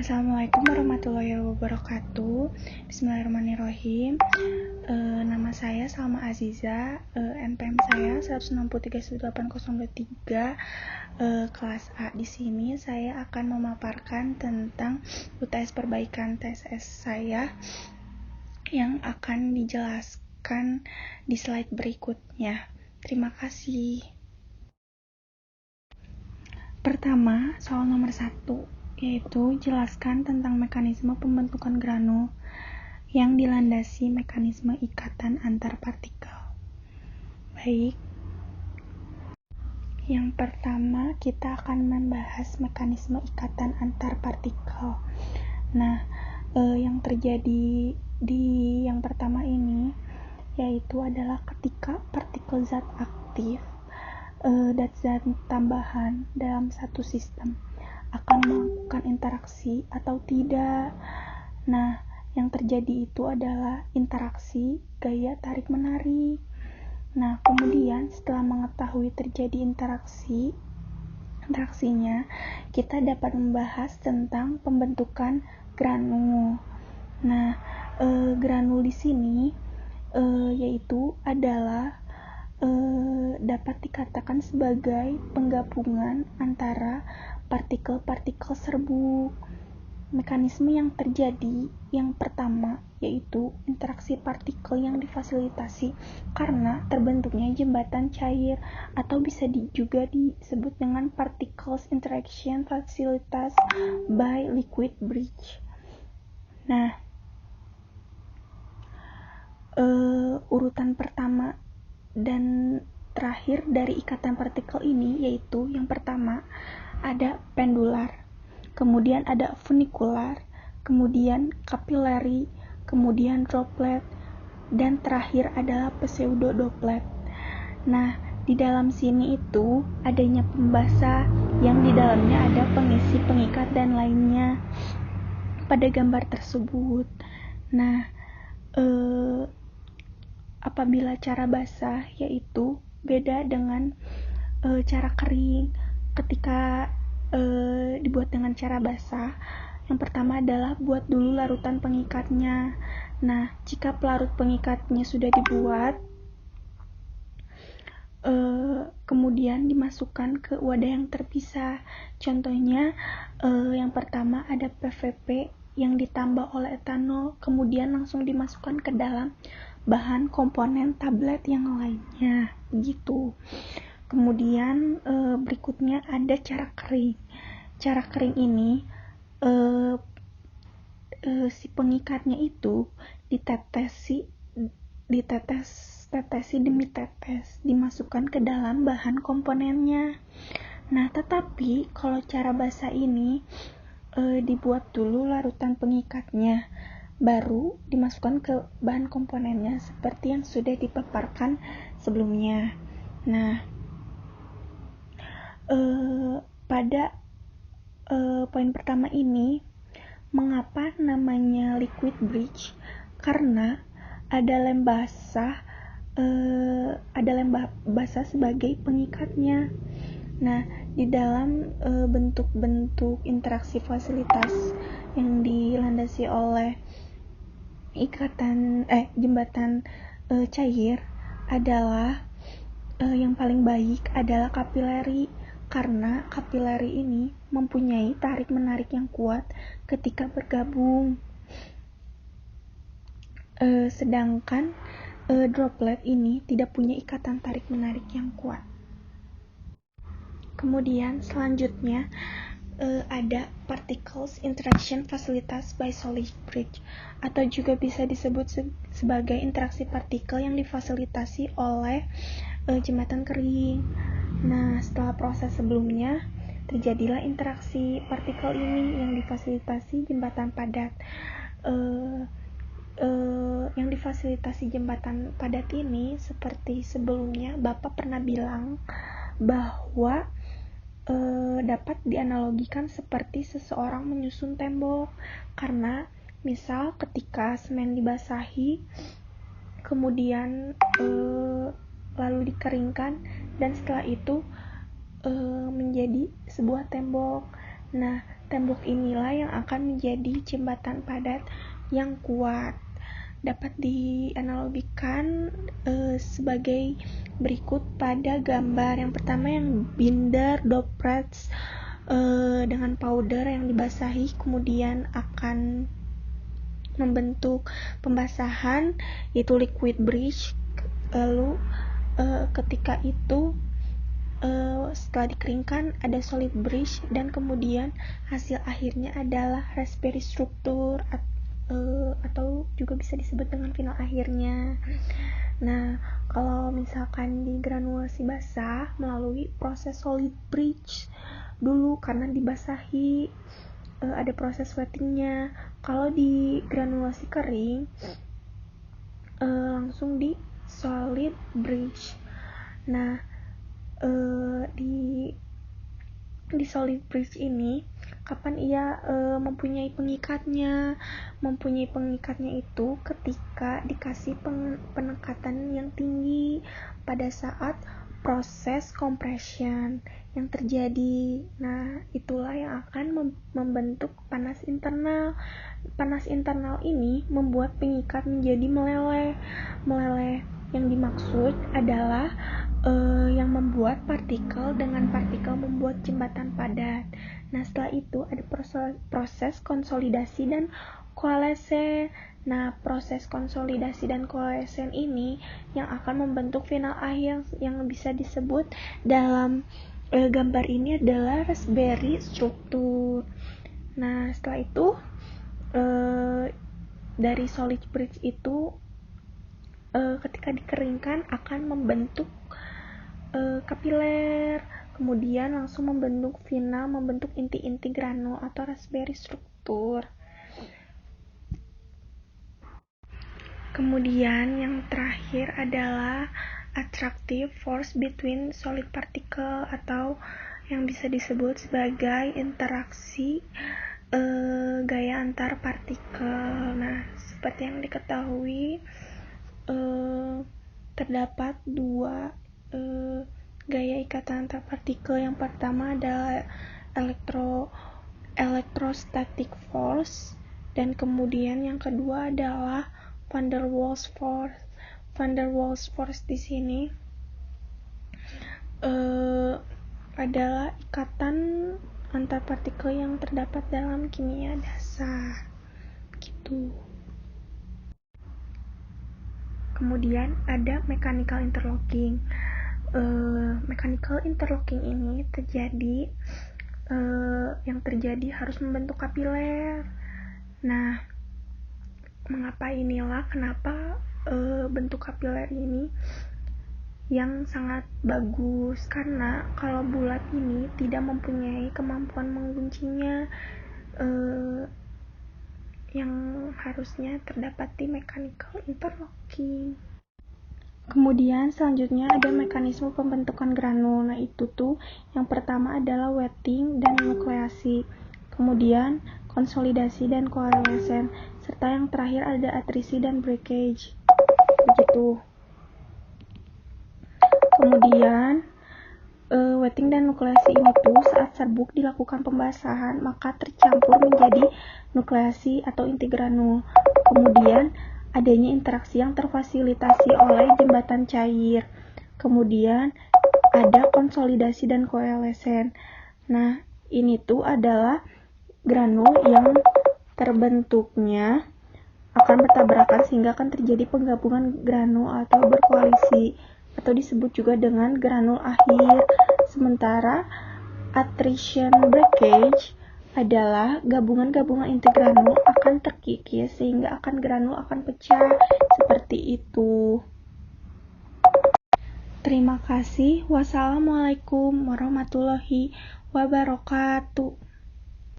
Assalamualaikum warahmatullahi wabarakatuh. Bismillahirrahmanirrahim. Nama saya Salma Aziza. NPM saya 163.18023 kelas A. Di sini saya akan memaparkan tentang UTS perbaikan TSS saya yang akan dijelaskan di slide berikutnya. Terima kasih. Pertama, soal nomor 1, yaitu jelaskan tentang mekanisme pembentukan granul yang dilandasi mekanisme ikatan antar partikel. Baik, yang pertama kita akan membahas mekanisme ikatan antar partikel. Nah, yang terjadi di yang pertama ini yaitu adalah ketika partikel zat aktif dan zat tambahan dalam satu sistem akan melakukan interaksi atau tidak. Nah, yang terjadi itu adalah interaksi gaya tarik-menarik. Nah, kemudian setelah mengetahui terjadi interaksinya, kita dapat membahas tentang pembentukan granul. Nah, granul di sini yaitu adalah dapat dikatakan sebagai penggabungan antara partikel-partikel serbuk. Mekanisme yang terjadi yang pertama yaitu interaksi partikel yang difasilitasi karena terbentuknya jembatan cair atau bisa juga disebut dengan particles interaction facilities by liquid bridge. Nah, urutan pertama dan terakhir dari ikatan partikel ini yaitu yang pertama ada pendular, kemudian ada funikular, kemudian capillary, kemudian droplet, dan terakhir adalah pseudo-droplet. Nah, di dalam sini itu adanya pembasa yang di dalamnya ada pengisi, pengikat, dan lainnya pada gambar tersebut. Nah, apabila cara basah yaitu beda dengan cara kering. Ketika dibuat dengan cara basah, yang pertama adalah buat dulu larutan pengikatnya. Nah, jika pelarut pengikatnya sudah dibuat, kemudian dimasukkan ke wadah yang terpisah. Contohnya yang pertama ada PVP yang ditambah oleh etanol, kemudian langsung dimasukkan ke dalam bahan komponen tablet yang lainnya, gitu. Kemudian berikutnya ada cara kering. Cara kering ini si pengikatnya itu ditetesi demi tetes, dimasukkan ke dalam bahan komponennya. Nah, tetapi kalau cara basah ini dibuat dulu larutan pengikatnya, baru dimasukkan ke bahan komponennya seperti yang sudah dipaparkan sebelumnya. Nah, pada poin pertama ini, mengapa namanya liquid bridge? Karena ada lem basah sebagai pengikatnya. Nah, di dalam bentuk-bentuk interaksi fasilitas yang dilandasi oleh jembatan cair adalah yang paling baik adalah kapilari, karena kapilari ini mempunyai tarik-menarik yang kuat ketika bergabung. Sedangkan droplet ini tidak punya ikatan tarik-menarik yang kuat. Kemudian selanjutnya ada particles interaction facilities by solid bridge, atau juga bisa disebut sebagai interaksi partikel yang difasilitasi oleh jembatan kering. Nah, setelah proses sebelumnya terjadilah interaksi partikel ini yang difasilitasi jembatan padat. Yang difasilitasi jembatan padat ini seperti sebelumnya Bapak pernah bilang bahwa dapat dianalogikan seperti seseorang menyusun tembok, karena misal ketika semen dibasahi kemudian lalu dikeringkan dan setelah itu menjadi sebuah tembok. Nah, tembok inilah yang akan menjadi jembatan padat yang kuat. Dapat dianalogikan sebagai berikut pada gambar. Yang pertama yang binder droplets dengan powder yang dibasahi kemudian akan membentuk pembasahan, yaitu liquid bridge. Lalu ketika itu setelah dikeringkan ada solid bridge, dan kemudian hasil akhirnya adalah raspberry struktur atau juga bisa disebut dengan final akhirnya. Nah, kalau misalkan di granulasi basah melalui proses solid bridge dulu karena dibasahi, ada proses wettingnya. Kalau di granulasi kering langsung di solid bridge. Nah, di solid bridge ini kapan ia mempunyai pengikatnya itu ketika dikasih penekatan yang tinggi pada saat proses compression yang terjadi. Nah, itulah yang akan membentuk panas internal. Panas internal ini membuat pengikat menjadi meleleh. Yang dimaksud adalah yang membuat partikel dengan partikel membuat jembatan padat. Nah, setelah itu ada proses konsolidasi dan koalesen. Nah, proses konsolidasi dan koalesen ini yang akan membentuk final akhir yang bisa disebut dalam gambar ini adalah raspberry struktur. Nah, setelah itu dari solid bridge itu ketika dikeringkan akan membentuk kapiler, kemudian langsung membentuk inti-inti granul atau raspberry struktur. Kemudian yang terakhir adalah attractive force between solid particle atau yang bisa disebut sebagai interaksi gaya antar partikel. Nah, seperti yang diketahui terdapat dua gaya ikatan antar partikel. Yang pertama adalah electrostatic force, dan kemudian yang kedua adalah van der Waals force. Van der Waals force di sini adalah ikatan antar partikel yang terdapat dalam kimia dasar. Gitu. Kemudian ada mechanical interlocking. Mechanical interlocking ini terjadi yang terjadi harus membentuk kapiler. Nah, kenapa bentuk kapiler ini yang sangat bagus, karena kalau bulat ini tidak mempunyai kemampuan menguncinya yang harusnya terdapat di mechanical interlocking. Kemudian selanjutnya ada mekanisme pembentukan granul. Nah, itu tuh yang pertama adalah wetting dan nukleasi, kemudian konsolidasi dan koalesen, serta yang terakhir ada atrisi dan breakage. Begitu. Kemudian wetting dan nukleasi ini tuh saat serbuk dilakukan pembasahan maka tercampur menjadi nukleasi atau inti granul. Kemudian adanya interaksi yang terfasilitasi oleh jembatan cair. Kemudian ada konsolidasi dan koalesen. Nah, ini tuh adalah granul yang terbentuknya akan bertabrakan sehingga akan terjadi penggabungan granul atau berkoalisi, atau disebut juga dengan granul akhir. Sementara attrition breakage adalah gabungan-gabungan inti granul akan terkikis sehingga granul akan pecah, seperti itu. Terima kasih. Wassalamualaikum warahmatullahi wabarakatuh.